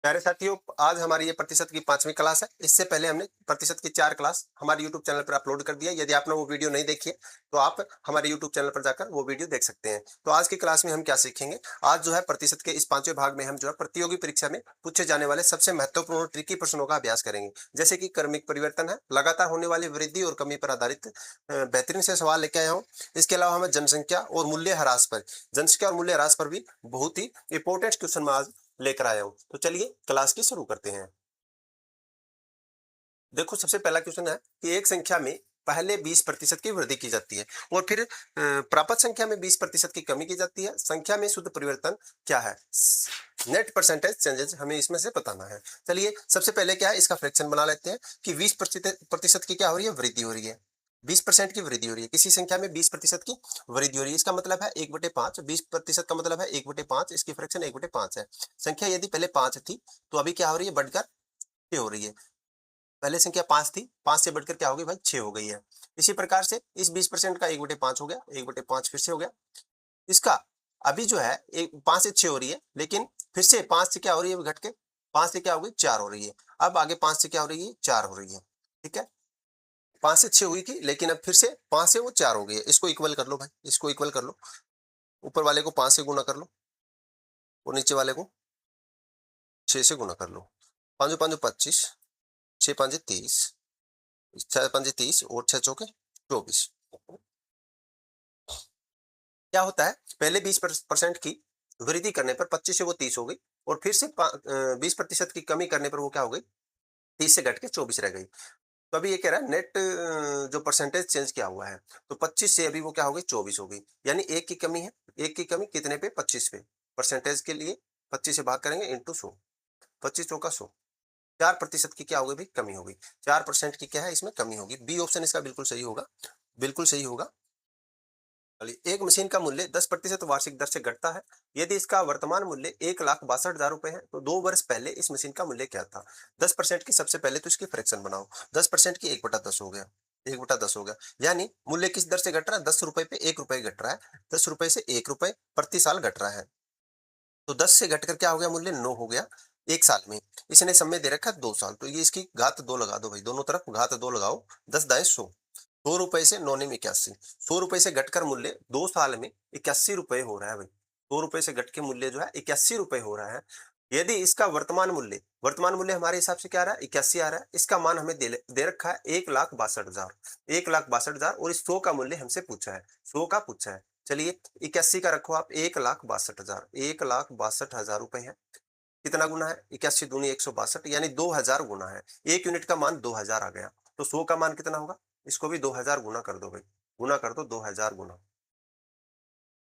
प्यारे साथियों, आज हमारी ये प्रतिशत की 5वीं क्लास है। इससे पहले हमने प्रतिशत की 4 क्लास हमारे यूट्यूब चैनल पर अपलोड कर दिया है। यदि आपने वो वीडियो नहीं देखी है, तो आप हमारे यूट्यूब चैनल पर जाकर वो वीडियो देख सकते हैं। तो आज की क्लास में हम क्या सीखेंगे? आज जो है प्रतिशत के इस 5वें भाग में हम जो है प्रतियोगी परीक्षा में पूछे जाने वाले सबसे महत्वपूर्ण और ट्रिकी प्रश्नों का अभ्यास करेंगे। जैसे कि क्रमिक परिवर्तन है, लगातार होने वाली वृद्धि और कमी पर आधारित बेहतरीन से सवाल लेके आया हूँ। इसके अलावा हमें जनसंख्या और मूल्य ह्रास पर जनसंख्या और मूल्य ह्रास पर भी बहुत ही इंपॉर्टेंट क्वेश्चन मैं आज लेकर आया हूँ। तो चलिए क्लास की शुरू करते हैं। देखो, सबसे पहला क्वेश्चन है कि एक संख्या में पहले 20% की वृद्धि की जाती है और फिर प्राप्त संख्या में 20% की कमी की जाती है। संख्या में शुद्ध परिवर्तन क्या है? नेट परसेंटेज चेंजेस हमें इसमें से बताना है। चलिए सबसे पहले क्या है, इसका फ्रैक्शन बना लेते हैं कि 20% की क्या हो रही है? वृद्धि हो रही है। 20% की वृद्धि हो रही है, किसी संख्या में 20% की वृद्धि हो रही है। इसका मतलब है 1/5। 20% का मतलब है 1/5। इसकी फ्रैक्शन 1/5 है। संख्या यदि पहले 5 थी, तो अभी क्या हो रही है? बढ़कर 6 हो रही है। पहले संख्या 5 थी, 5 से बढ़कर क्या हो गई भाई? 6 हो गई है। इसी प्रकार से इस 20% का 1/5 हो गया, 1/5 फिर से हो गया। इसका अभी जो है 5 से 6 हो रही है, लेकिन फिर से 5 से क्या हो रही है? घट के 5 से क्या हो गई? 4 हो रही है। अब आगे 5 से क्या हो रही है? 4 हो रही है। ठीक है? 5 से 6 हुई थी, लेकिन अब फिर से 5 से वो 4 हो गई है। इसको इक्वल कर लो भाई, इसको इक्वल कर लो। ऊपर वाले को 5 से गुणा कर लो और नीचे वाले को 6 से गुणा कर लो। 5 5 25, 6 5 30, 6 5 30 और 6 चौके 24। क्या होता है? पहले 20% की वृद्धि करने पर 25 से वो 30 हो गई और फिर से 20% की कमी करने पर वो क्या हो गई? 30 से घट के 24 रह गई। तो अभी ये कह रहा है नेट जो परसेंटेज चेंज क्या हुआ है? तो 25 से अभी वो क्या हो गई? 24 हो गई। यानी 1 की कमी है। 1 की कमी कितने पे? 25 पे। परसेंटेज के लिए 25 से भाग करेंगे इंटू 100। 25 चौका 100। 4% की क्या हो गई भाई? कमी हो गई। 4% की क्या है? इसमें कमी होगी। बी ऑप्शन इसका बिल्कुल सही होगा। बिल्कुल सही होगा। चलिए, एक मशीन का मूल्य 10% वार्षिक दर से घटता है। यदि इसका वर्तमान मूल्य 1,62,000 रुपए है, तो 2 वर्ष पहले इस मशीन का मूल्य क्या था? 10% की सबसे पहले तो इसकी फ्रैक्शन बनाओ। 10% की 1/10 हो गया। 1/10 हो गया। यानी मूल्य किस दर से घट रहा है? 10 रुपए पे 1 रुपए घट रहा है। 10 रुपए से 1 रुपए प्रति साल घट रहा है। तो 10 से घटकर क्या हो गया? मूल्य 9 हो गया 1 साल में। इसने समय दे रखा है 2 साल, तो ये इसकी घात 2 लगा दो भाई, दोनों तरफ घात 2 लगाओ। 10 दाएं 100। 100 रुपए से 9 में 81। 100 रुपए से घटकर मूल्य 2 साल में 81 रुपए हो रहा है भाई। 100 रुपए से घट के मूल्य जो है 81 रुपए हो रहा है। यदि इसका वर्तमान मूल्य हमारे हिसाब से क्या आ रहा है? 81 आ रहा है। इसका मान हमें दे रखा है 1,62,000। 1,62,000 और इस 100 का मूल्य हमसे पूछा है। 100 का पूछा है। चलिए 81 का रखो आप 1,62,000। 1,62,000 रुपए है। कितना गुना है? 81 दूनी 162, यानी 2000 गुना है। 1 यूनिट का मान 2000 आ गया। तो 100 का मान कितना होगा? इसको भी 2000 गुना कर दो भाई। गुना कर दो 2000 गुना।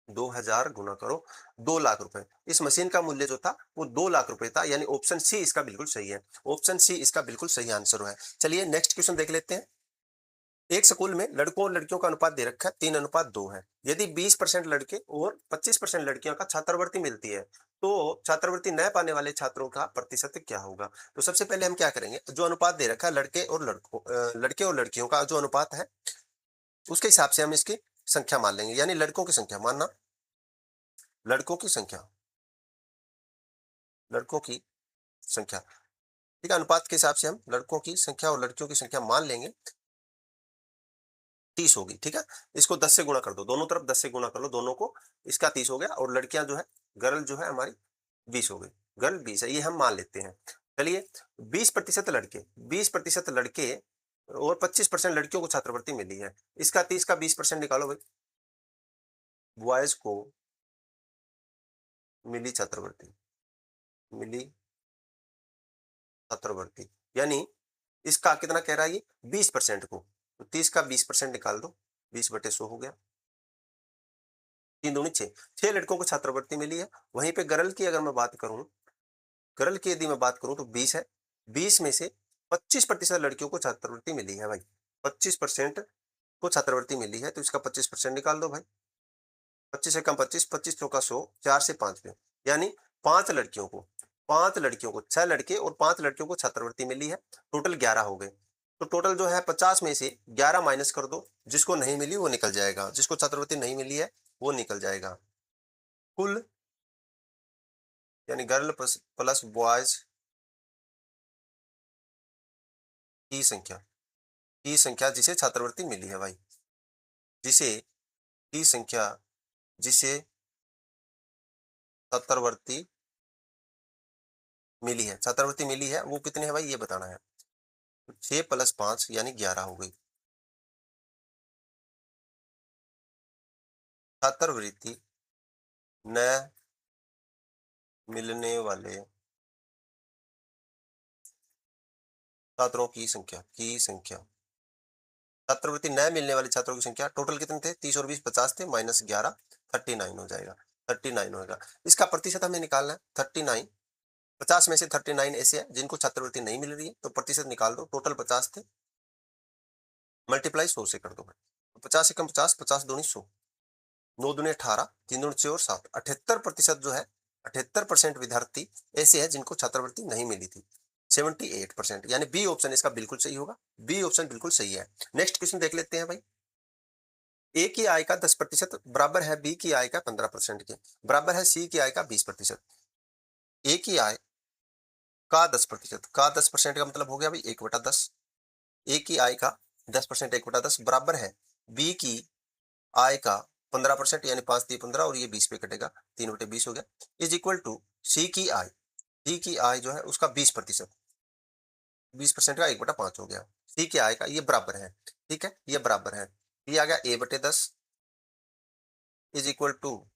2000 गुना करो 2 लाख रुपए। इस मशीन का मूल्य जो था वो 2 लाख रुपए था, यानी ऑप्शन सी इसका बिल्कुल सही है। ऑप्शन सी इसका बिल्कुल सही आंसर है। चलिए नेक्स्ट क्वेश्चन देख लेते हैं। एक स्कूल में लड़कों और लड़कियों का अनुपात दे रखा है 3:2 है। यदि 20% लड़के और 25% लड़कियों का छात्रवृत्ति मिलती है, तो छात्रवृत्ति न पाने वाले छात्रों का प्रतिशत क्या होगा? तो सबसे पहले हम क्या करेंगे? जो अनुपात दे रखा है लड़के और लड़कियों का जो अनुपात है, उसके हिसाब से हम इसकी संख्या मान लेंगे। यानी लड़कों की संख्या मानना, लड़कों की संख्या, लड़कों की संख्या। ठीक है, अनुपात के हिसाब से हम लड़कों की संख्या और लड़कियों की संख्या मान लेंगे। 30 होगी। ठीक है, इसको 10 से गुणा कर दो, दोनों तरफ 10 से गुणा कर लो दोनों को। इसका 30 हो गया और लड़कियां जो है, गर्ल जो है हमारी 20 हो गई। गर्ल 20 है, ये हम मान लेते हैं। चलिए 20% लड़के, 20% लड़के और 25% लड़कियों को छात्रवृत्ति मिली है। इसका 30 का 20% निकालो भाई। बॉयज को मिली छात्रवृत्ति, मिली छात्रवृत्ति, यानी इसका कितना कह रहा है? ये 20% को। तो 30 का 20% निकाल दो। 20/100 हो गया। 3 दूनी 6। 6 लड़कों को छात्रवृत्ति मिली है। वहीं पे गर्ल की अगर मैं बात करूं, गर्ल की यदि मैं बात करूं तो 20 है। 20 में से 25% लड़कियों को छात्रवृत्ति मिली है भाई। 25% को छात्रवृत्ति मिली है, तो इसका 25% निकाल दो भाई। 25 से कम 25, 25 चौका 100, 4 से 5 पे, यानी 5 लड़कियों को 6 लड़के और 5 लड़कियों को छात्रवृत्ति मिली है। टोटल 11 हो गए। तो टोटल जो है 50 में से 11 माइनस कर दो। जिसको नहीं मिली वो निकल जाएगा, जिसको छात्रवृत्ति नहीं मिली है वो निकल जाएगा। कुल, यानी गर्ल प्लस बॉयज की संख्या जिसे छात्रवृत्ति मिली है भाई, की संख्या जिसे छात्रवृत्ति मिली है, वो कितने हैं भाई ये बताना है। 6 + 5 यानी 11 हो गई। छात्रवृत्ति न मिलने वाले छात्रों की संख्या छात्रवृत्ति न मिलने वाले छात्रों की संख्या टोटल कितने थे, 30 और 20 50 थे, -11 39 हो जाएगा, 39 होगा। इसका प्रतिशत हमें निकालना है 39, 50 में से 39 ऐसे है जिनको छात्रवृत्ति नहीं मिल रही है, तो प्रतिशत निकाल दो। टोटल 50 थे, मल्टीप्लाई 100 से कर दो भाई। 50 से कम 50, 50 दूनी 100, 9 दूनी 18, 3 दूनी 6 और 7, 78% जो है, 78% विद्यार्थी ऐसे हैं जिनको छात्रवृत्ति नहीं मिली थी। 78%, यानी बी ऑप्शन इसका बिल्कुल सही होगा। बी ऑप्शन बिल्कुल सही है। नेक्स्ट क्वेश्चन देख लेते हैं भाई। ए की आय का 10% बराबर है बी की आय का 15% के, बराबर है सी की आय का 20%। ए की आय का 10%, का 10% का मतलब हो गया भाई 1/10। ए की आय का 10% 1/10 बराबर है बी की आय का 15%, यानी 5 × 15 और ये 20 पे कटेगा, 3/20 हो गया, इज इक्वल टू सी की आय, सी की आय जो है उसका 20%, 20% का 1/5 हो गया। सी की आय का ये बराबर है, ठीक है, ये बराबर है, ये आ गया A/10 is equal to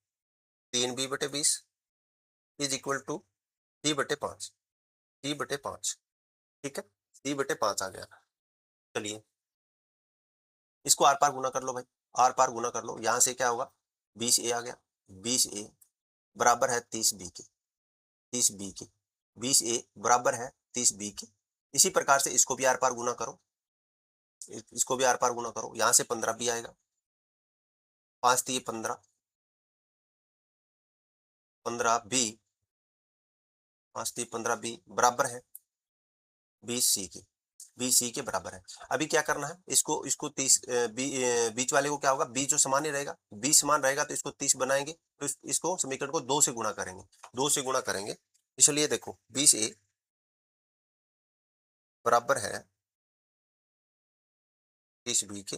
3B/20 is equal to C/5, C/5, ठीक है, C/5 आ गया। चलिए इसको आर पार गुना कर लो भाई, आर पार गुना कर लो, यहां से क्या होगा 20A आ गया, 20A बराबर है 30B के, 30B के, 20A बराबर है 30B के। इसी प्रकार से इसको भी आर पार गुना करो, इसको भी आर पार गुना करो, यहां से 15B आएगा, 5 × 15, 15B, 5 × 15B बराबर है 20C के, 20C के बराबर है। अभी क्या करना है, इसको 30 बीच वाले को क्या होगा, बीच जो समान ही रहेगा, 20 समान रहेगा तो इसको 30 बनाएंगे, तो इसको समीकरण को 2 से गुणा करेंगे, 2 से गुणा करेंगे। इसलिए देखो 20A बराबर है 30B के,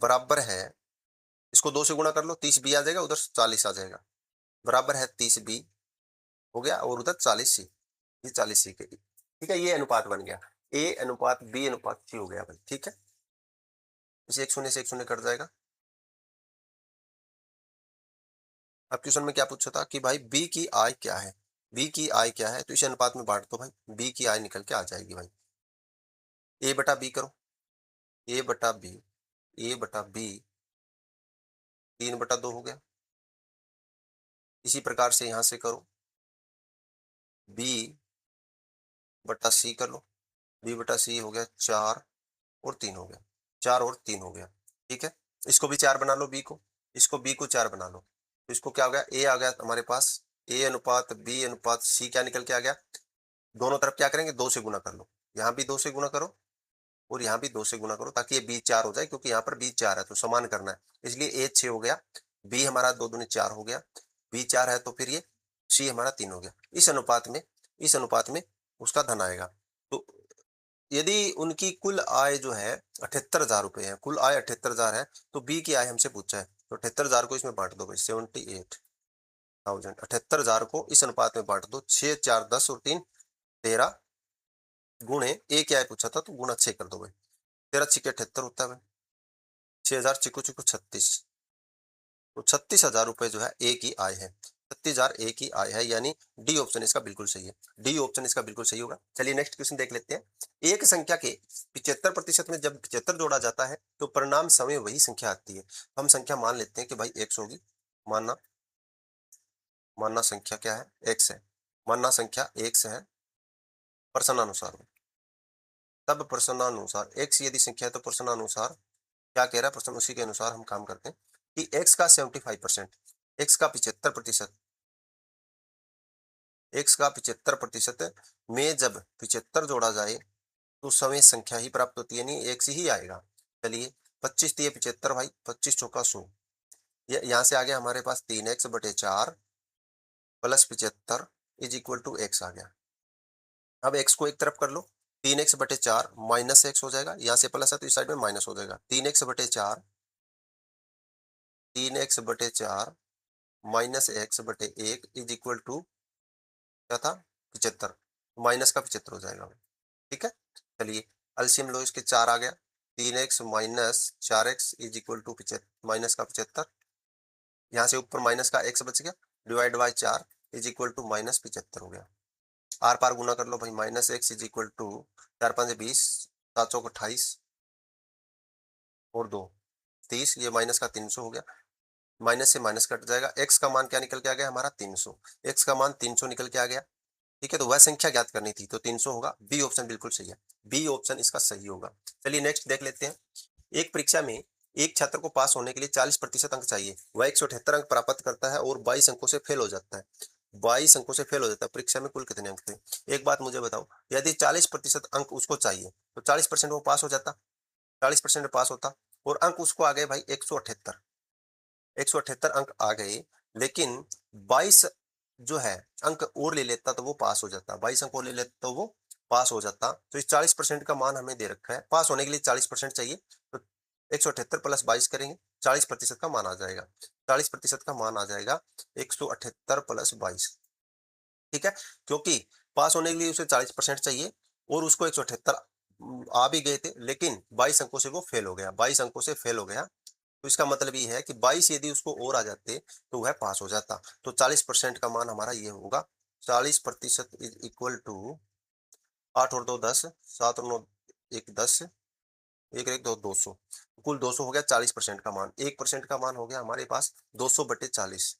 बराबर है, इसको 2 से गुणा कर लो, 30B आ जाएगा, उधर 40 आ जाएगा, बराबर है 30B हो गया, और उधर 40C, ये 40C के, ठीक है, ये अनुपात बन गया, A/B/C हो गया भाई, ठीक है। इसे 1 शून्य से 1 शून्य कट जाएगा। अब क्वेश्चन में क्या पूछा था कि भाई बी की आय क्या है, बी की आय क्या है, तो इसे अनुपात में बांट दो भाई, बी की आय निकल के आ जाएगी भाई। A/B करो, A/B, A/B 3/2 हो गया। इसी प्रकार से यहां से करो, B/C कर लो, B/C हो गया 4 और 3 हो गया, 4 और 3 हो गया, ठीक है। इसको भी 4 बना लो, बी को, इसको बी को 4 बना लो, तो इसको क्या हो गया, ए आ गया हमारे पास, A/B/C क्या निकल के आ गया, दोनों तरफ क्या करेंगे 2 से गुना कर लो, यहाँ भी 2 से गुना करो और यहाँ भी 2 से गुना करो, ताकि ये बी 4 हो जाए, क्योंकि यहाँ पर बी 4 है तो समान करना है, इसलिए ए 6 हो गया, बी हमारा 2 दूनी 4 हो गया, बी 4 है तो फिर ये सी हमारा 3 हो गया। इस अनुपात में उसका धन आएगा। तो यदि उनकी कुल आय जो है 78,000 रुपए है, कुल आय 78,000 है, तो बी की आय हमसे पूछा है, तो 78,000 को इसमें बांट दो भाई, 78,000, 78,000 को इस अनुपात में बांट दो, 6 4 10 और 3 13 गुणे ए क्या है पूछा था, तो गुणा 6 कर दो भाई, 13 6 78 होता है भाई, 6,000 चिको चिको 36, तो 36,000 रुपए जो है ए की आय है, 36,000 ए की आय है, यानी डी ऑप्शन इसका बिल्कुल सही है, डी ऑप्शन इसका बिल्कुल सही होगा। चलिए नेक्स्ट क्वेश्चन देख लेते हैं। एक संख्या के 75% में जब 75 जोड़ा जाता है तो परिणाम समय वही संख्या आती है। हम संख्या मान लेते हैं कि भाई x होगी, मानना मानना संख्या क्या है, x है, मानना संख्या x है प्रश्नानुसार, तब प्रश्नानुसार x यदि संख्या है तो प्रश्नानुसार क्या कह रहा है, प्रश्न उसी के अनुसार हम काम करते हैं कि x का 75%, x का 75%, x का 75% में जब 75 जोड़ा जाए तो समय संख्या ही प्राप्त होती है, नहीं x ही आएगा। चलिए 25 दिए 75 भाई, 25 चौका 100, ये यहाँ से आ गया हमारे पास 3x/4 + 75 is equal to x आ गया, अब x को एक तरफ कर लो, 3x/4 माइनस x हो जाएगा, यहाँ से प्लस है तो इस साइड में माइनस हो जाएगा। 3x/4 3x/4 minus x/1 is equal to क्या था 75, माइनस का 75 हो जाएगा। ठीक है, चलिए एलसीएम लो, इसके 4 आ गया, 3x minus 4x is equal to minus का 75, यहाँ से ऊपर माइनस का x बच गया, divide by 4 is equal to minus 75 हो गया। आर पार गुना कर लो भाई, minus x is equal to 4 5 20, 7 चौक 28 और 2 30, ये माइनस का 300 हो गया, माइनस से माइनस कट जाएगा। x का मान क्या निकल के आ गया हमारा 300, x का मान 300 निकल के आ गया। ठीक है, तो वह संख्या ज्ञात करनी थी तो 300 होगा, बी ऑप्शन बिल्कुल सही है, बी ऑप्शन इसका सही होगा। चलिए नेक्स्ट देख लेते हैं। एक परीक्षा में एक छात्र को पास होने के लिए 40% अंक चाहिए, वह 178 अंक प्राप्त करता है और 22 अंकों से फेल हो जाता है। 22 अंकों से फेल हो जाता है, परीक्षा में कुल कितने अंक थे? एक बात मुझे बताओ, यदि 40% अंक उसको चाहिए तो 40% वो पास हो जाता, 40% पास होता, और अंक उसको आ गए भाई 178, 178 अंक आ गए, लेकिन 22 जो है अंक और ले लेता तो वो पास हो जाता, 22 अंक और ले लेता तो वो पास हो जाता। तो इस 40% का मान हमें दे रखा है, पास होने के लिए 40% चाहिए, तो 178 प्लस 22 करेंगे, 40% का मान आ जाएगा, 40% का मान आ जाएगा 178 प्लस 22। ठीक है, क्योंकि पास होने के लिए उसे 40% चाहिए और उसको 178 आ भी गए थे, लेकिन 22 अंकों से वो फेल हो गया, 22 अंकों से फेल हो गया। तो इसका मतलब ये है कि 22 यदि उसको और आ जाते तो वह पास हो जाता। तो 40% का मान हमारा ये होगा, 40% इज इक्वल टू 8 और 2 10, 7 और 9 1 10, 1 1 2 200, कुल 200 हो गया 40% का मान। 1% का मान हो गया हमारे पास 200/40।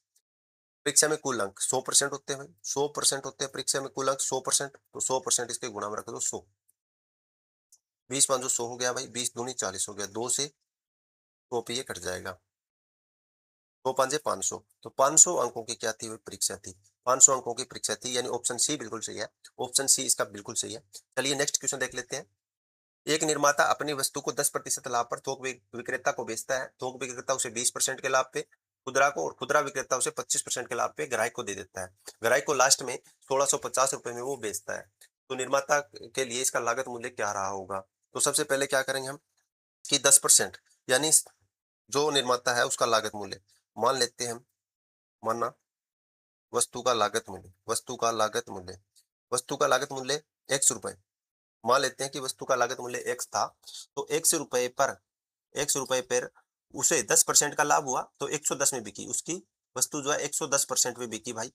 परीक्षा में कुल अंक 100% होते हैं भाई, 100% होते हैं परीक्षा में कुल अंक 100%, तो 100% इसके गुणा में रख दो 100, 20 5 100 हो गया भाई, 20 दूनी 40 हो गया, 2 से 100 पे ये कट जाएगा, 2 5 500, तो 500 अंकों की क्या थी वो परीक्षा थी, 500 अंकों की परीक्षा थी, यानी ऑप्शन सी बिल्कुल सही है, ऑप्शन सी इसका बिल्कुल सही है। चलिए नेक्स्ट क्वेश्चन देख लेते हैं। एक निर्माता अपनी वस्तु को 10% लाभ पर थोक विक्रेता को बेचता है, थोक विक्रेता उसे 20% के लाभ पे खुदरा को, और खुदरा विक्रेता उसे 25% के लाभ पे ग्राहक को दे देता है। ग्राहक को लास्ट में 1650 रुपए में वो बेचता है, तो निर्माता के लिए इसका लागत मूल्य क्या रहा होगा? तो सबसे पहले क्या करेंगे हम कि 10%, यानी जो निर्माता है उसका लागत मूल्य मान लेते हैं हम, माना वस्तु का लागत मूल्य, वस्तु का लागत मूल्य, वस्तु का लागत मूल्य x रुपए, मान लेते हैं कि वस्तु का लागत मूल्य x था, तो x रुपए पर उसे 10% का लाभ हुआ तो 110 में बिकी, उसकी वस्तु जो है 110% में बिकी भाई।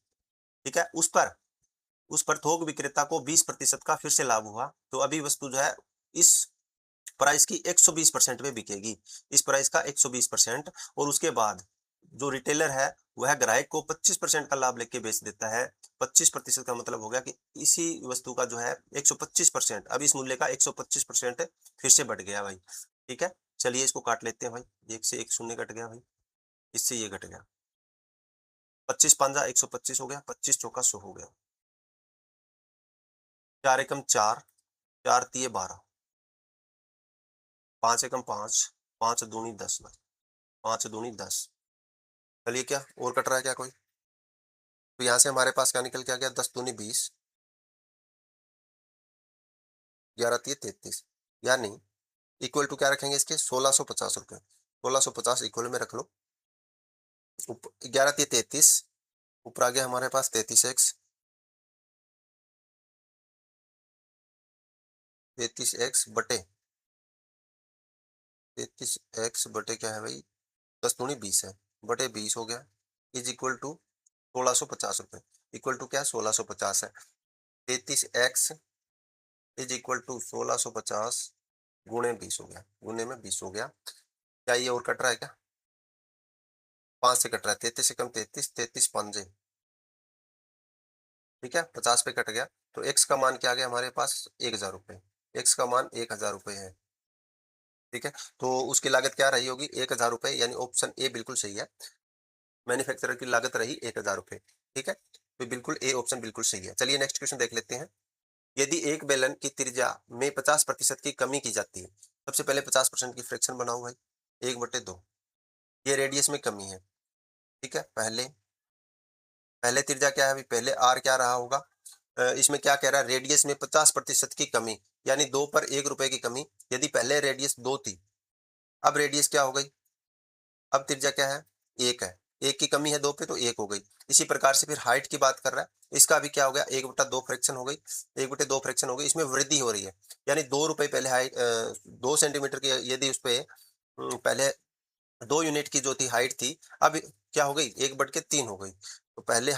ठीक है, उस पर थोक विक्रेता को 20% का फिर से लाभ हुआ, तो अभी वस्तु जो है इस प्राइस की 120% में बिकेगी, इस प्राइस का 120%, और उसके बाद जो रिटेलर है वह ग्राहक को 25% का लाभ लेके बेच देता है। 25% का मतलब हो गया कि इसी वस्तु का जो है 125%, अब इस मूल्य का 125% फिर से बढ़ गया भाई। ठीक है, चलिए इसको काट लेते हैं भाई, एक से एक शून्य कट गया भाई, इससे ये घट गया, 25 पंजा 125 हो गया, 25 चौका 100 हो गया, 4 एकम 4, 4 तिये 12, 5 एकम 5, 5 दूनी 10 भाई, 5 दूनी 10। चलिए क्या और कट रहा है क्या कोई? तो यहाँ से हमारे पास क्या निकल के आ गया, 10 दूनी 20, 11 तिये 33, यानी इक्वल टू क्या रखेंगे इसके 1650 रुपए, 1650 इक्वल में रख लो, 11 तिये 33, ऊपर आ गया हमारे पास 33x, 33x बटे क्या है भाई, 10 दूनी 20 है, बटे 20 हो गया, इज इक्वल टू 1650 रुपए, इक्वल टू क्या 1650 है, 33x इज इक्वल टू 1650 गुणे 20 हो गया, गुणे में 20 हो गया। क्या ये और कट रहा है क्या? 5 से कट रहा है, 33 से कम 33, 33 पंजे, ठीक है, 50 पे कट गया, तो x का मान क्या आ गया हमारे पास 1000 रुपए, x का मान 1000 रुपए है। ठीक है, तो उसकी लागत क्या रही होगी 1000 रुपए, यानी ऑप्शन ए बिल्कुल सही है, मैन्युफैक्चरर की लागत रही 1000 रुपए। ठीक है, तो बिल्कुल ए ऑप्शन बिल्कुल सही है। चलिए नेक्स्ट क्वेश्चन देख लेते हैं। यदि एक बेलन की त्रिज्या में 50% की कमी की जाती है, सबसे पहले 50% की फ्रैक्शन बनाओ भाई, 1/2, ये रेडियस में कमी है। ठीक है, पहले पहले त्रिज्या क्या है अभी, पहले आर क्या रहा होगा, इसमें क्या कह रहा है, रेडियस में 50% की कमी, यानी 2 पर 1 रुपए की कमी। यदि पहले रेडियस 2 थी, अब रेडियस क्या हो गई, अब त्रिज्या क्या है, 1 है। 1 की कमी है 2 पे तो 1 हो गई। इसी प्रकार से फिर हाइट की बात कर रहा है, इसका भी क्या हो गया, 1/2 फ्रैक्शन हो गई, 1/2 फ्रैक्शन हो गई, इसमें वृद्धि हो रही है। यानी 2 रुपए पहले 2 सेंटीमीटर की यदि उसपे पहले 2 यूनिट की जो थी हाइट थी, अब क्या हो गई, 1/3 हो गई। तो पहले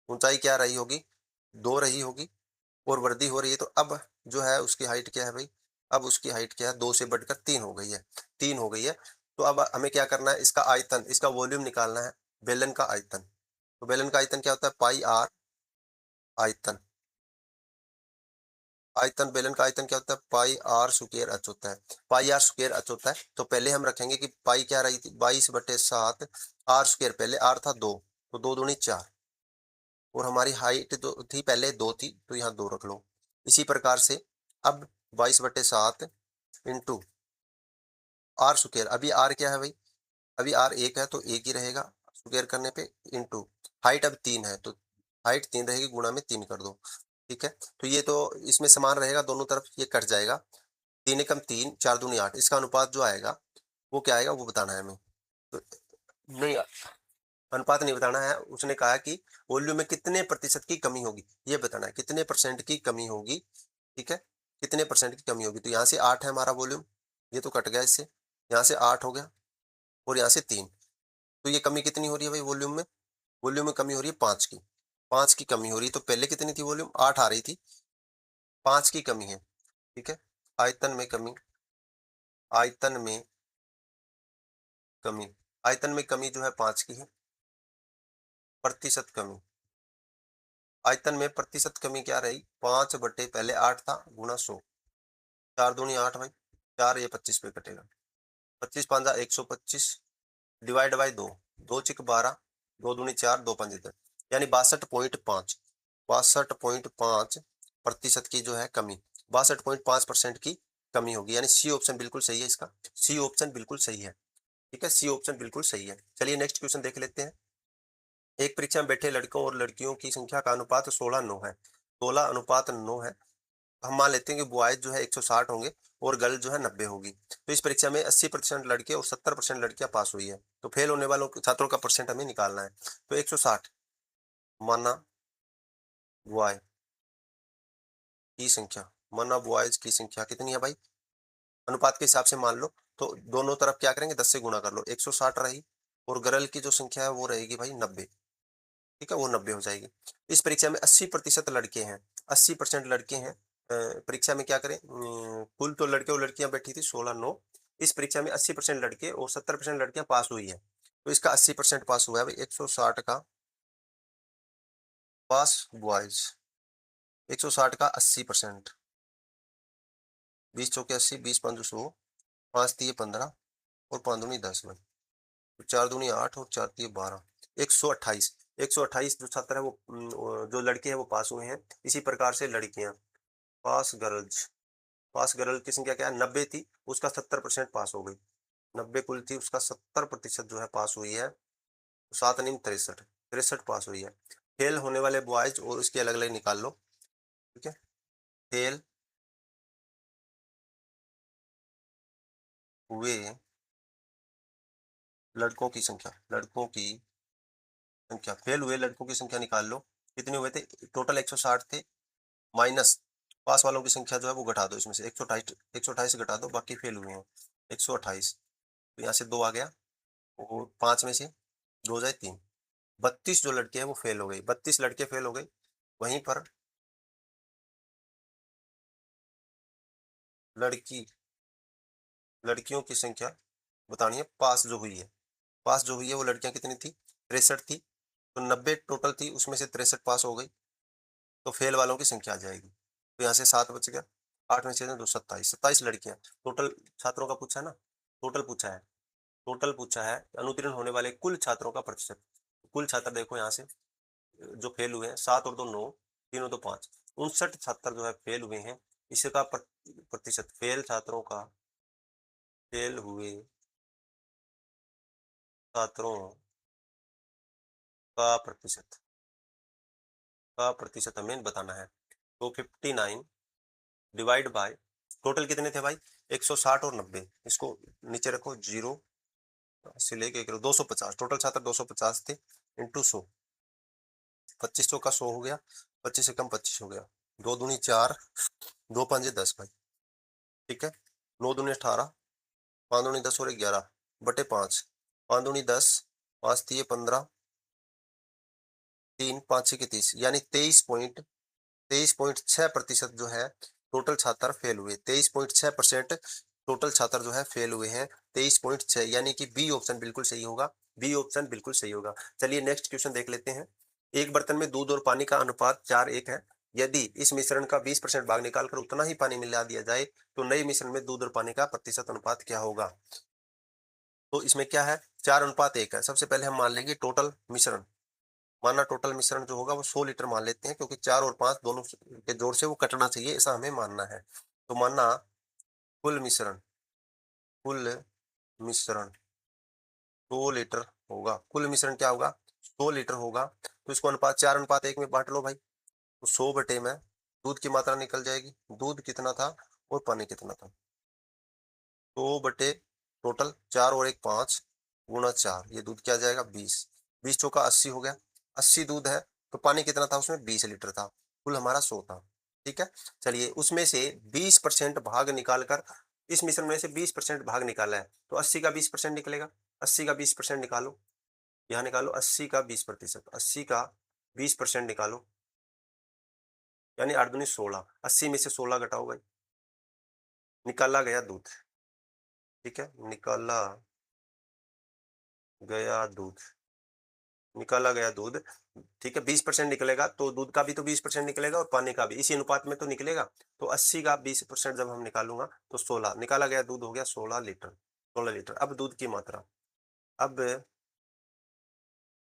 ऊँचाई क्या रही होगी, 2 रही होगी और वृद्धि हो रही है, तो अब जो है उसकी हाइट क्या है भई? अब उसकी हाइट क्या है, 2 से बढ़कर 3 हो गई है, 3 हो गई है। तो अब हमें क्या करना है, इसका आयतन, इसका वॉल्यूम निकालना है, बेलन का आयतन। तो बेलन का आयतन क्या होता है, पाई आर आयतन। आयतन, बेलन का आयतन क्या होता है, पाई आर स्क्वायर एच होता है। पाई आर स्क्वायर एच होता है। तो पहले हम रखेंगे कि पाई क्या रही थी, 22/7 आर स्क्वायर, पहले आर था 2, तो 2 दूनी 4 और हमारी हाइट जो थी पहले 2 थी, तो यहाँ 2 रख लो। इसी प्रकार से अब 22/7 इंटू आर स्क्वायर, अभी आर क्या है भाई, अभी आर 1 है तो 1 ही रहेगा, स्क्वायर करने पे इंटू हाइट अब 3 है, तो हाइट 3 रहेगी, गुणा में 3 कर दो। ठीक है, तो ये तो इसमें समान रहेगा, दोनों तरफ ये कट जाएगा। 3 एकम 3, 4 दूनी 8, इसका अनुपात जो आएगा वो क्या आएगा, वो बताना है हमें। तो नहीं, अनुपात नहीं बताना है, उसने कहा कि वॉल्यूम में कितने प्रतिशत की कमी होगी, ये बताना है, कितने परसेंट की कमी होगी। ठीक है, कितने परसेंट की कमी होगी। तो यहाँ से 8 है हमारा वॉल्यूम, ये तो कट गया इससे, यहाँ से 8 हो गया और यहाँ से 3। तो ये कमी कितनी हो रही है भाई वॉल्यूम में? वॉल्यूम में कमी हो रही है 5 की, 5 की कमी हो रही है। तो पहले कितनी थी वॉल्यूम, 8 आ रही थी, 5 की कमी है। ठीक है, आयतन में कमी, आयतन में कमी, आयतन में कमी जो है 5 की है। प्रतिशत कमी, आयतन में प्रतिशत कमी क्या रही, 5 बटे पहले 8 था गुणा 100, 4 दूनी 8 भाई, 4 ये 25 पे कटेगा, 25 5 125 डिवाइड बाई 2, 2 चिक 12, 2 दूनी 4, 2 पंजे 10, यानी 62.5, 62.5 प्रतिशत की जो है कमी, 62.5% की कमी होगी, यानी सी ऑप्शन बिल्कुल सही है इसका, सी ऑप्शन बिल्कुल सही है। ठीक है, सी ऑप्शन बिल्कुल सही है। चलिए नेक्स्ट क्वेश्चन देख लेते हैं। एक परीक्षा में बैठे लड़कों और लड़कियों की संख्या का अनुपात 16:9 है, 16:9 है। हम मान लेते हैं कि बॉयज जो है 160 होंगे और गर्ल जो है 90 होगी। तो इस परीक्षा में 80% लड़के और 70% लड़कियां पास हुई है, तो फेल होने वालों छात्रों का परसेंट हमें निकालना है। तो 160 माना बॉय की संख्या, माना बॉयज की संख्या कितनी है भाई, अनुपात के हिसाब से मान लो, तो दोनों तरफ क्या करेंगे, 10 से गुणा कर लो, 160 रही और गर्ल की जो संख्या है वो रहेगी भाई 90। ठीक है, वो 90 हो जाएगी। इस परीक्षा में 80% लड़के हैं, 80% लड़के हैं। परीक्षा में क्या करें, कुल तो लड़के और लड़कियां बैठी थी 16:9, इस परीक्षा में 80% लड़के और 70% लड़कियां पास हुई है, तो इसका 80% पास हुआ है भाई, 160 का पास बॉयज, 160 का 80%, 20 चौके 80, 20 पंजे 100, 5 तिये 15 और 5 दूनी 10 में, तो 4 दूनी 8 और 4 तिये 12, 128, 128 जो छात्र है वो जो लड़के हैं वो पास हुए हैं। इसी प्रकार से लड़कियां, पास गर्ल्स, पास गर्ल की संख्या क्या है, 90 थी, उसका 70% पास हो गई, 90 कुल थी, उसका 70% जो है पास हुई है, 7 नीम 63, 63 पास हुई है। फेल होने वाले बॉयज और उसके अलग अलग निकाल लो। ठीक है, फेल हुए लड़कों की संख्या, लड़कों की संख्या, फेल हुए लड़कों की संख्या निकाल लो, कितने हुए थे, टोटल 160 थे, माइनस पास वालों की संख्या जो है वो घटा दो, इसमें से 128 घटा दो, बाकी फेल हुए हैं 128, तो यहाँ से 2 आ गया और 5 में से 2 जाए 3, 32 जो लड़के हैं वो फेल हो गए, 32 लड़के फेल हो गए। वहीं पर लड़की, लड़कियों की संख्या बतानी है, पास जो हुई है, पास जो हुई है वो लड़कियां कितनी थी, 63 थी, तो 90 टोटल थी, उसमें से 63 पास हो गई, तो फेल वालों की संख्या आ जाएगी। तो यहाँ से 7 बच गया, 8 में से 2 27, 27 लड़कियां टोटल छात्रों का पूछा है ना, टोटल पूछा है, टोटल पूछा है अनुत्तीर्ण होने वाले कुल छात्रों का प्रतिशत। कुल छात्र देखो यहाँ से जो फेल हुए हैं, 7 और 2 9, 3 और 2 5, 59 छात्र जो है फेल हुए हैं। इसका प्रतिशत, फेल छात्रों का, फेल हुए छात्रों का प्रतिशत, का प्रतिशत हमें बताना है। तो 59 डिवाइड बाय टोटल कितने थे भाई 160 और 90, इसको नीचे रखो 0 से लेके 250, टोटल छात्र 250 थे इंटू 100, 2500 का 100 हो गया, 25 से कम 25 हो गया, 2 दूनी 4, 2 5 10 भाई, ठीक है, 9 दूनी 18, 5 दूनी 10 और 11 बटे 5, 5 दूनी 10, 5 3 15, 3 5 6 30, यानी 23.6% जो है टोटल छात्र फेल हुए, 23.6% टोटल छात्र जो है फेल हुए हैं, 23.6, यानी कि बी ऑप्शन बिल्कुल सही होगा, बी ऑप्शन बिल्कुल सही होगा। चलिए नेक्स्ट क्वेश्चन देख लेते हैं। एक बर्तन में दूध और पानी का अनुपात 4:1 है। यदि इस मिश्रण का 20% भाग निकालकर उतना ही पानी मिला दिया जाए तो नए मिश्रण में दूध और पानी का प्रतिशत अनुपात क्या होगा। तो इसमें क्या है 4:1 है। सबसे पहले हम मान लेंगे टोटल मिश्रण, माना टोटल मिश्रण जो होगा वो 100 लीटर मान लेते हैं, क्योंकि 4 और 5 दोनों के जोड़ से वो कटना चाहिए, ऐसा हमें मानना है। तो माना कुल मिश्रण 100 लीटर होगा, कुल मिश्रण क्या होगा 100 लीटर होगा, तो इसको अनुपात 4:1 में बांट लो भाई, तो 100 बटे में दूध की मात्रा निकल जाएगी, दूध कितना था और पानी कितना था, 100 बटे टोटल 4 और 1 5 गुणा 4, ये दूध क्या जाएगा 20, 20 चौका 80 हो गया, 80 दूध है तो पानी कितना था उसमें 20 लीटर था, कुल हमारा 100 था, ठीक है। चलिए उसमें से 20% भाग निकालकर, इस मिश्रण में से 20% भाग निकाला है तो 80 का 20% निकलेगा, 80 का 20% निकालो, यहाँ निकालो 80 का 20%, 80 का 20% निकालो, यानी 8 दूनी 16, 80 में से 16 घटाओ भाई, निकाला गया दूध, ठीक है, निकाला गया दूध, निकाला गया दूध, ठीक है, 20% निकलेगा तो दूध का भी तो 20% निकलेगा और पानी का भी इसी अनुपात में तो निकलेगा, तो 80 का 20% जब हम निकालूंगा तो 16, निकाला गया दूध हो गया 16 लीटर, 16 लीटर। अब दूध की मात्रा, अब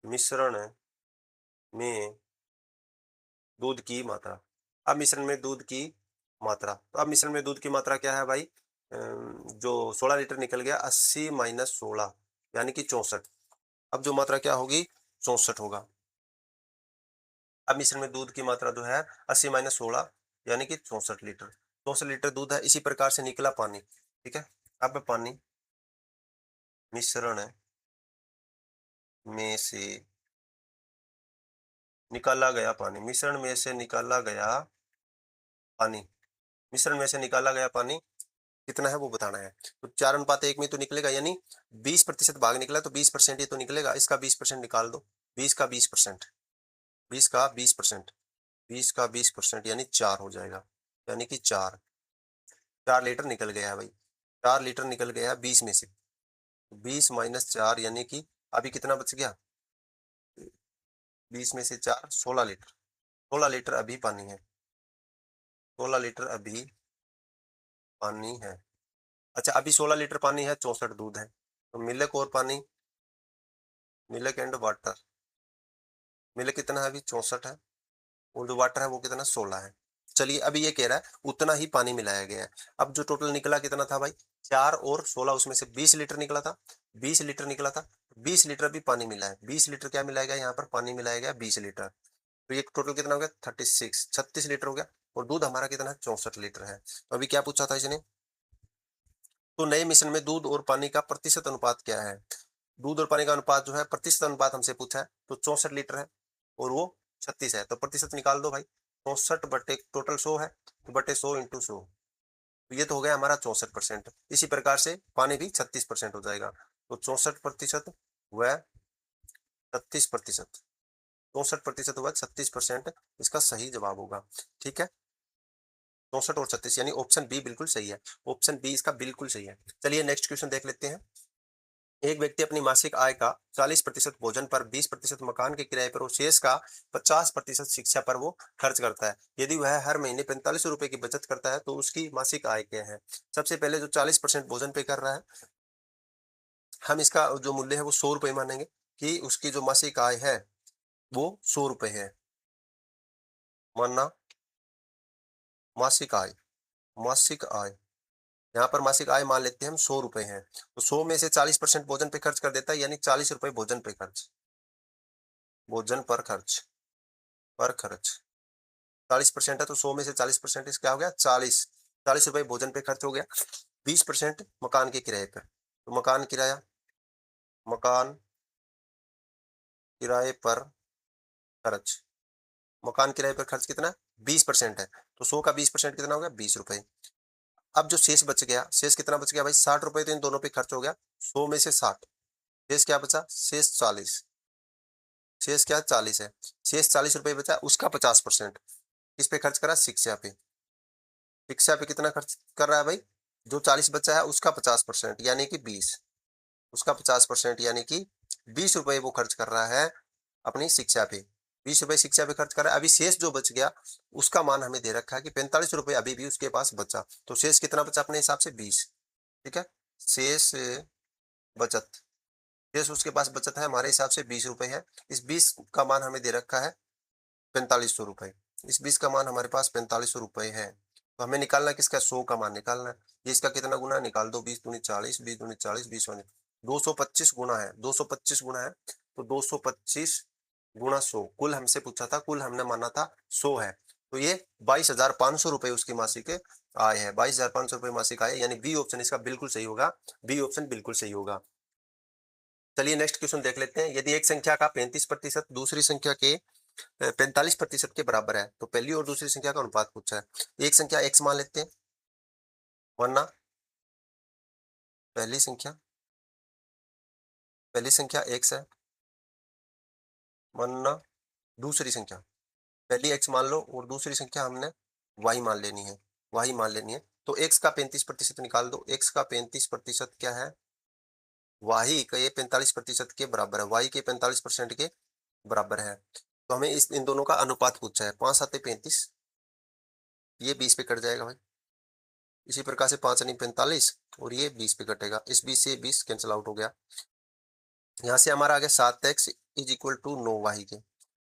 मिश्रण में दूध की मात्रा, अब मिश्रण में दूध की मात्रा, तो अब मिश्रण में दूध की मात्रा क्या है भाई, जो 16 लीटर निकल गया 80 माइनस 16 यानी कि 64, अब जो मात्रा क्या होगी 64 होगा। अब मिश्रण में दूध की मात्रा जो है 80 माइनस 16 यानी कि 64 लीटर, 64 लीटर दूध है। इसी प्रकार से निकला पानी, ठीक है, अब पानी मिश्रण में से निकाला गया पानी, मिश्रण में से निकाला गया पानी, मिश्रण में से निकाला गया पानी कितना है वो बताना है। तो 4:1 में तो निकलेगा, यानी 20% भाग निकला तो 20% ये तो निकलेगा, इसका 20% निकाल दो, 20 का 20%, 20 का 20%, 20 का 20% यानी 4 हो जाएगा, यानी कि 4 लीटर निकल गया है भाई, 4 लीटर निकल गया 20 में से, 20 माइनस 4 यानी कि अभी कितना बच गया, 20 में से 4 16 लीटर, 16 लीटर अभी पानी है, 16 लीटर अभी पानी है। अच्छा अभी 16 लीटर पानी है, 64 दूध है, तो मिल्क और पानी, मिल्क एंड वाटर, मिल्क कितना है अभी 64 है, और जो वाटर है वो कितना 16 है। चलिए अभी ये कह रहा है उतना ही पानी मिलाया गया है। अब जो टोटल निकला कितना था भाई 4 और 16, उसमें से 20 लीटर निकला था, 20 लीटर निकला था, 20 लीटर भी पानी मिला है, 20 लीटर क्या मिलाया गया यहाँ पर पानी मिलाया गया 20 लीटर, तो ये टोटल कितना हो गया 36 लीटर हो गया, और दूध हमारा कितना है 64 लीटर है। तो अभी क्या पूछा था इसने, तो नए मिश्रण में दूध और पानी का प्रतिशत अनुपात क्या है। दूध और पानी का अनुपात जो है प्रतिशत अनुपात हमसे पूछा है, तो 64 लीटर है और वो 36 है, तो प्रतिशत निकाल दो भाई, 64 बटे टोटल 100 है तो बटे 100 इंटू 100, तो ये तो हो गया हमारा 64%। इसी प्रकार से पानी भी 36% हो जाएगा, तो 64% व 36%, 64% व 36% इसका सही जवाब होगा, ठीक है, 64 और 36 यानी ऑप्शन बी बिल्कुल सही है, ऑप्शन बी इसका बिल्कुल सही है। चलिए नेक्स्ट क्वेश्चन देख लेते हैं। एक व्यक्ति अपनी मासिक आय का 40% भोजन पर, 20% मकान के किराए पर और शेष का 50% शिक्षा पर वो खर्च करता है। यदि वह हर महीने 45 रुपए की बचत करता है तो उसकी मासिक आय क्या है। सबसे पहले जो 40% भोजन पे कर रहा है, हम इसका जो मूल्य है वो 100 रुपए मानेंगे कि उसकी जो मासिक आय है वो 100 रुपए है। मानना मासिक आय, मासिक आय, यहाँ पर मासिक आय मान लेते हैं हम 100 रुपए है, तो 100 में से 40% भोजन पे खर्च कर देता है, यानी 40 रुपए भोजन पे खर्च, भोजन पर खर्च, पर खर्च 40% है तो 100 में से 40% क्या हो गया 40 रुपए भोजन पे खर्च हो गया, 20% मकान के किराए पर। तो मकान किराए पर खर्च, मकान किराए पर खर्च कितना 20% है, तो 100 का 20% कितना हो गया 20 रुपए। अब जो शेष बच गया, शेष कितना बच गया भाई 60 रुपए, तो इन दोनों पे खर्च हो गया 100 में से 60, शेष क्या बचा शेष 40, शेष क्या 40 है, शेष 40 रुपए बचा, उसका 50% किस पे खर्च करा शिक्षा पे। शिक्षा पे कितना खर्च कर रहा है भाई, जो 40 बचा है उसका 50% यानी कि 20, उसका 50% यानी कि 20 रुपए वो खर्च कर रहा है अपनी शिक्षा पे, 20 रुपए शिक्षा पे खर्च कर रहा है। अभी शेष जो बच गया उसका मान हमें दे रखा है कि 45 रुपए अभी भी उसके पास बचा, तो शेष कितना बचा अपने हिसाब से 20, ठीक है। शेष बचत, शेष उसके पास बचत है हमारे हिसाब से 20 रुपए है, इस 20 का मान हमें दे रखा है 4500 रुपए, इस 20 का मान हमारे पास 4500 रुपए है, तो हमें निकालना किसका 100 का मान निकालना है। ये इसका कितना गुना निकाल दो, 20 दूनी 40, 20 दूनी 40, 20 वाले 225 गुना है, 225 गुना है, तो 225 गुना 100, कुल हमसे पूछा था, कुल हमने माना था 100 है, तो ये 22,500 रुपए उसकी मासिक आय है, 22,500 रुपए मासिक आय, यानी बी ऑप्शन इसका बिल्कुल सही होगा, बी ऑप्शन बिल्कुल सही होगा। चलिए नेक्स्ट क्वेश्चन देख लेते हैं। यदि एक संख्या का 35% दूसरी संख्या के 45% के बराबर है, तो पहली और दूसरी संख्या का अनुपात पूछा है। एक संख्या x मान लेते हैं, वरना पहली संख्या x है, वरना दूसरी संख्या, पहली x मान लो और दूसरी संख्या हमने y मान लेनी है, y मान लेनी है, तो x का 35% निकाल दो, x का 35% क्या है, y का ये 45% के बराबर है, y के 45% के बराबर है, तो हमें इन दोनों का अनुपात पूछा है, 5 7 35, ये 20 पे कट जाएगा भाई, इसी प्रकार से 5 नहीं 45 और ये 20 पे कटेगा, इस 20 से 20 कैंसिल आउट हो गया, यहाँ से हमारा आ गया 7x is equal to 9y के,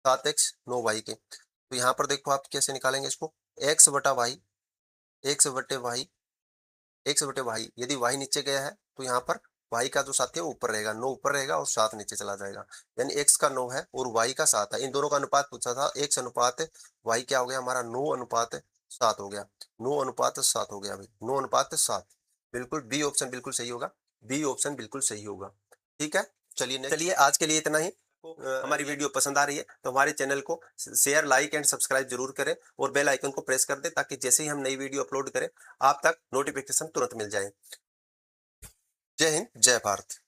7x 9y के, तो यहाँ पर देखो आप कैसे निकालेंगे इसको, x बटा y, x बटे y, x बटे y, यदि y नीचे गया है तो यहाँ पर y का जो साथ है वो ऊपर रहेगा, 9 ऊपर रहेगा और 7 नीचे चला जाएगा, यानी x का 9 है और y का 7 है, इन दोनों का अनुपात पूछा था, x अनुपात y क्या हो गया हमारा 9 अनुपात 7 हो गया, 9 अनुपात 7 हो गया भाई, 9 अनुपात 7, बिल्कुल बी ऑप्शन बिल्कुल सही होगा, बी ऑप्शन बिल्कुल सही होगा, ठीक है। चलिए आज के लिए इतना ही। हमारी वीडियो पसंद आ रही है तो हमारे चैनल को शेयर लाइक एंड सब्सक्राइब जरूर करें और बेल आइकन को प्रेस कर दें, ताकि जैसे ही हम नई वीडियो अपलोड करें आप तक नोटिफिकेशन तुरंत मिल जाए। जय हिंद जय भारत।